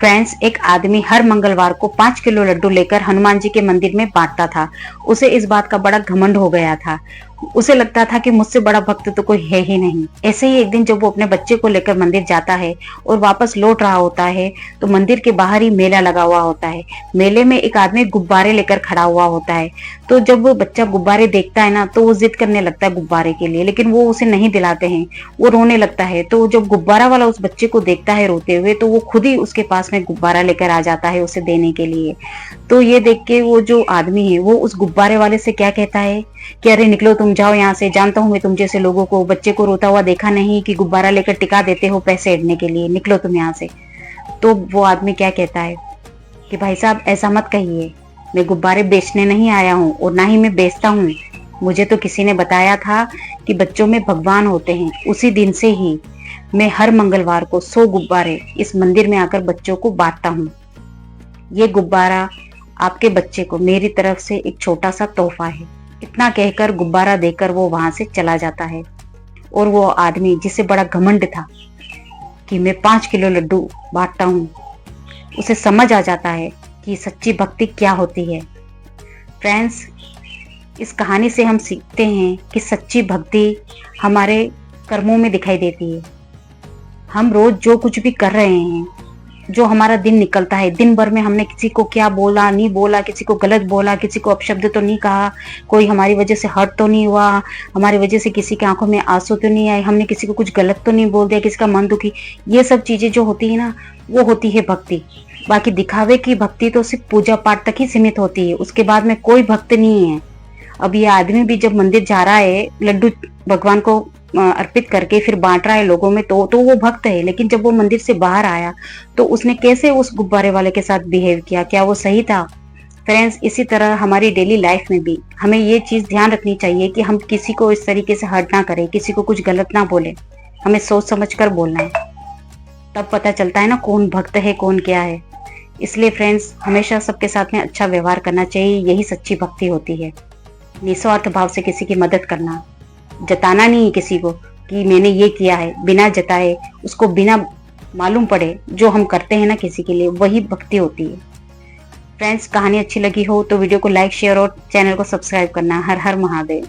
Friends, एक आदमी हर मंगलवार को 5 किलो लड्डू लेकर हनुमान जी के मंदिर में बांटता था। उसे इस बात का बड़ा घमंड हो गया था। उसे लगता था कि मुझसे बड़ा भक्त तो कोई है ही नहीं। ऐसे ही एक दिन जब वो अपने बच्चे को लेकर मंदिर जाता है और वापस लौट रहा होता है तो मंदिर के बाहर ही मेला लगा हुआ होता है। मेले में एक आदमी गुब्बारे लेकर खड़ा हुआ होता है। तो जब वो बच्चा गुब्बारे देखता है ना, तो वो जिद करने लगता है गुब्बारे के लिए, लेकिन वो उसे नहीं दिलाते हैं। वो रोने लगता है। तो जब गुब्बारा वाला उस बच्चे को देखता है रोते हुए, तो वो खुद ही उसके पास में गुब्बारा लेकर आ जाता है उसे देने के लिए। तो ये देख के वो जो आदमी है वो उस गुब्बारे वाले से क्या कहता है कि अरे निकलो, तुम जाओ यहाँ से। जानता हूँ मैं तुम जैसे लोगों को, बच्चे को रोता हुआ देखा नहीं कि गुब्बारा लेकर टिका देते हो पैसे ऐंठने के लिए, निकलो तुम यहाँ से। तो वो आदमी क्या कहता है कि भाई साहब, ऐसा मत कहिए, मैं गुब्बारे बेचने नहीं आया हूँ और ना ही मैं बेचता हूँ। मुझे तो किसी ने बताया था कि बच्चों में भगवान होते हैं। उसी दिन से ही मैं हर मंगलवार को 100 गुब्बारे इस मंदिर में आकर बच्चों को बांटता हूँ। ये गुब्बारा आपके बच्चे को मेरी तरफ से एक छोटा सा तोहफा है। इतना कहकर गुब्बारा देकर वो वहां से चला जाता है। और वो आदमी जिसे बड़ा घमंड था कि मैं 5 किलो लड्डू बांटता हूँ, उसे समझ आ जाता है कि सच्ची भक्ति क्या होती है। फ्रेंड्स, इस कहानी से हम सीखते हैं कि सच्ची भक्ति हमारे कर्मों में दिखाई देती है। हम रोज जो कुछ भी कर रहे हैं, जो हमारा दिन निकलता है, दिन भर में हमने किसी को क्या बोला नहीं बोला, किसी को गलत बोला, किसी को अपशब्द तो नहीं कहा, कोई हमारी वजह से हर्ट तो नहीं हुआ, हमारी वजह से किसी की आंखों में आंसू तो नहीं आए, हमने किसी को कुछ गलत तो नहीं बोल दिया, किसी का मन दुखी। ये सब चीजें जो होती है ना, वो होती है भक्ति। बाकी दिखावे की भक्ति तो सिर्फ पूजा पाठ तक ही सीमित होती है, उसके बाद में कोई भक्त नहीं है। अब ये आदमी भी जब मंदिर जा रहा है लड्डू भगवान को अर्पित करके फिर बांट रहा है लोगों में, तो वो भक्त है। लेकिन जब वो मंदिर से बाहर आया तो उसने कैसे उस गुब्बारे वाले के साथ बिहेव किया, क्या वो सही था? फ्रेंड्स, इसी तरह हमारी डेली लाइफ में भी हमें ये चीज ध्यान रखनी चाहिए कि हम किसी को इस तरीके से हर्ट ना करें, किसी को कुछ गलत ना बोले। हमें सोच समझ कर बोलना है, तब पता चलता है ना कौन भक्त है कौन क्या है। इसलिए फ्रेंड्स, हमेशा सबके साथ में अच्छा व्यवहार करना चाहिए। यही सच्ची भक्ति होती है। निस्वार्थ भाव से किसी की मदद करना, जताना नहीं किसी को कि मैंने ये किया है, बिना जताए, उसको बिना मालूम पड़े जो हम करते हैं ना किसी के लिए, वही भक्ति होती है। फ्रेंड्स, कहानी अच्छी लगी हो तो वीडियो को लाइक, शेयर और चैनल को सब्सक्राइब करना। हर हर महादेव।